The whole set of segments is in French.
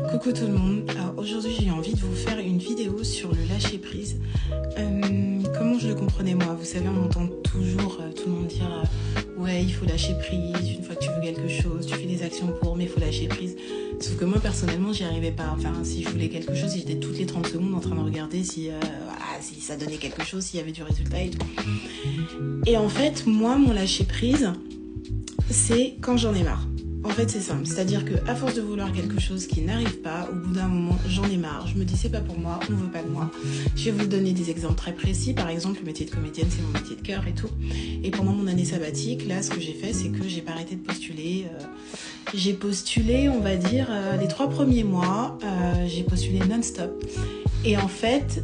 Coucou tout le monde, alors aujourd'hui j'ai envie de vous faire une vidéo sur le lâcher prise. Comment je le comprenais moi, vous savez on entend toujours tout le monde dire ouais il faut lâcher prise, une fois que tu veux quelque chose, tu fais des actions pour mais il faut lâcher prise. Sauf que moi personnellement j'y arrivais pas, enfin si je voulais quelque chose j'étais toutes les 30 secondes en train de regarder si ça donnait quelque chose, s'il y avait du résultat et tout. Et en fait moi mon lâcher prise c'est quand j'en ai marre. En fait, c'est simple, c'est-à-dire qu'à force de vouloir quelque chose qui n'arrive pas, au bout d'un moment, j'en ai marre. Je me dis, c'est pas pour moi, on veut pas de moi. Je vais vous donner des exemples très précis. Par exemple, le métier de comédienne, c'est mon métier de cœur et tout. Et pendant mon année sabbatique, là, ce que j'ai fait, c'est que j'ai pas arrêté de postuler. J'ai postulé, on va dire, les 3 premiers mois, j'ai postulé non-stop. Et en fait,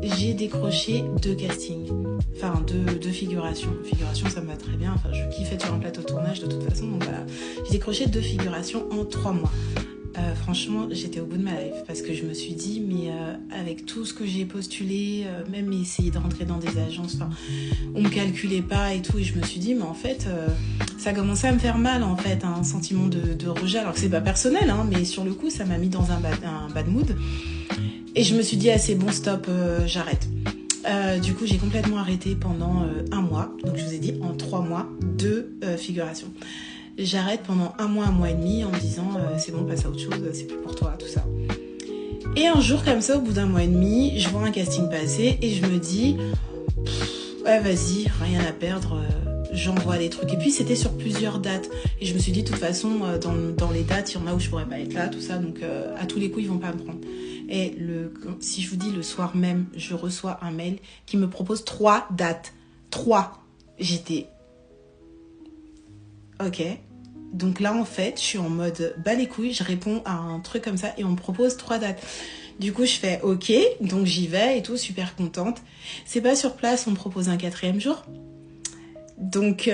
j'ai décroché 2 castings. Enfin, 2 figurations. Figuration, ça me va très bien. Enfin, je kiffe être sur un plateau de tournage de toute façon. Donc voilà, j'ai décroché 2 figurations en 3 mois. Franchement, j'étais au bout de ma life parce que je me suis dit, mais avec tout ce que j'ai postulé, même essayer de rentrer dans des agences, enfin, on me calculait pas et tout. Et je me suis dit, mais en fait, ça commençait à me faire mal en fait, un sentiment de rejet. Alors que c'est pas personnel, hein, mais sur le coup, ça m'a mis dans un bad mood. Et je me suis dit, ah c'est bon, stop, j'arrête. Du coup, j'ai complètement arrêté pendant 1 mois. Donc, je vous ai dit, en 3 mois, 2 figurations. J'arrête pendant 1 mois et demi en me disant, c'est bon, passe à autre chose, c'est plus pour toi, tout ça. Et un jour, comme ça, au bout d'1 mois et demi, je vois un casting passer et je me dis, ouais, vas-y, rien à perdre, j'envoie des trucs. Et puis, c'était sur plusieurs dates. Et je me suis dit, de toute façon, dans les dates, il y en a où je pourrais pas être là, tout ça. Donc, à tous les coups, ils vont pas me prendre. Et si je vous dis le soir même, je reçois un mail qui me propose 3 dates. 3. J'étais... Ok. Donc là, en fait, je suis en mode bas les couilles. Je réponds à un truc comme ça et on me propose 3 dates. Du coup, je fais ok. Donc j'y vais et tout, super contente. C'est pas sur place, on me propose un 4e jour. Donc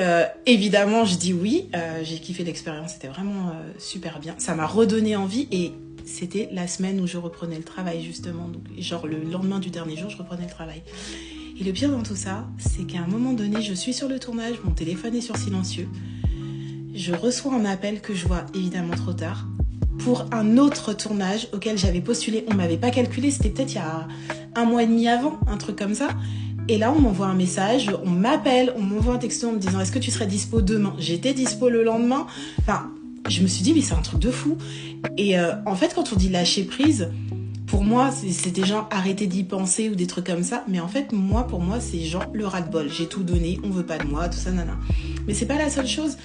évidemment, je dis oui. J'ai kiffé l'expérience, c'était vraiment super bien. Ça m'a redonné envie et... C'était la semaine où je reprenais le travail, justement. Donc, genre, le lendemain du dernier jour, je reprenais le travail. Et le pire dans tout ça, c'est qu'à un moment donné, je suis sur le tournage, mon téléphone est sur silencieux. Je reçois un appel que je vois évidemment trop tard pour un autre tournage auquel j'avais postulé. On ne m'avait pas calculé, c'était peut-être il y a 1 mois et demi avant, un truc comme ça. Et là, on m'envoie un message, on m'appelle, on m'envoie un texto en me disant « Est-ce que tu serais dispo demain ?» J'étais dispo le lendemain. Enfin... Je me suis dit, mais c'est un truc de fou. Et en fait, quand on dit lâcher prise, pour moi, c'était genre arrêter d'y penser ou des trucs comme ça. Mais en fait, pour moi, c'est genre le ras-le-bol. J'ai tout donné, on veut pas de moi, tout ça, nana. Mais c'est pas la seule chose.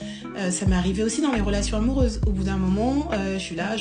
Ça m'est arrivé aussi dans les relations amoureuses. Au bout d'un moment, je suis là...